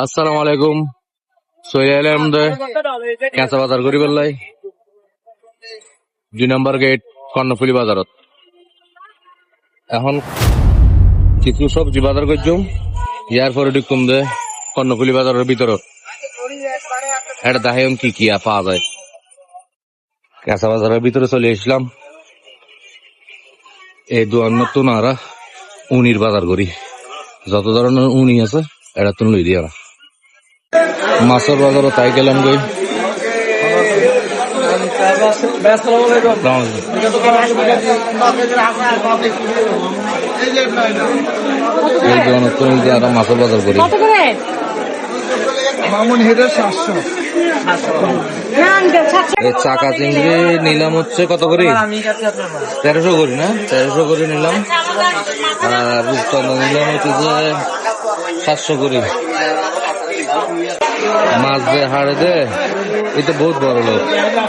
আসসালামু আলাইকুম। চলে এলাম কেঁচা বাজার করি পেলাই 2 নম্বর গেট কর্ণফুলি বাজারত। এখন কিছু সবজি বাজার করছুম, ইয়ার পরে ঢুকুম দে কর্ণফুলি বাজারের ভিতরত। এটা দেখাইম কি কি পাওয়া যায়। কেঁচা বাজারের ভিতরে চলে আসলাম। এই দোয়ার নতুন আরা উনির বাজার করি, যত ধরনের উনি আছে এটা তুমি লই দিয়া। মাছের বাজারও তাই গেলাম গই। এই দোকানে তুমি যারা মাছের বাজার করি এই চাকা চিংড়ি নিলাম হচ্ছে কত করে? 1300 করি না, 1300 করে নিলাম। আর রূপচাঁদা নিলাম হচ্ছে যে 700 করি। মাছ দে হাড়ে দে, এটা বহুত বড় লোক।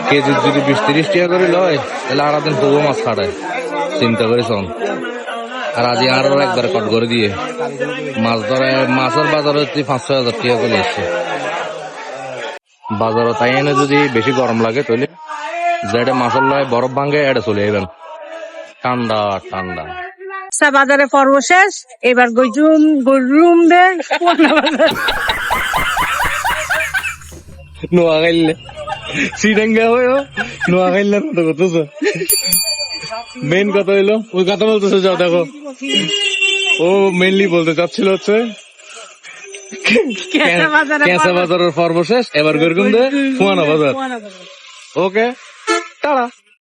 কেজি যদি 20-30 টাকা করে লয় তাহলে আড়া দিন তবুও মাছ খাড়ায়। চিন্তা করে শোন। আর আজ আরো একবার কট করে দিয়ে মাছ ধরে মাছের বাজারে 5-6 হাজার টাকা করে এসছে বাজারে। তাই এনে যদি বেশি গরম লাগে তাহলে যেটা মাছের লয় বরফ ভাঙে এটা চলে যাবেন ঠান্ডা ঠান্ডা। বাজারে পর্ব শেষ, এবার গরুম দে নোয়া খাইলে সিডাঙ্গা হয়ে নোয়া খাইলে কথা করতেছ। মেন কথা হইলো ওই কথা বলতেছে, যাও দেখো ও মেনলি বলতে চাচ্ছিল হচ্ছে কেঁচা বাজারের পর্ব শেষ, এবার গরগুম দে ফুয়ানা বাজার। ওকে টাটা।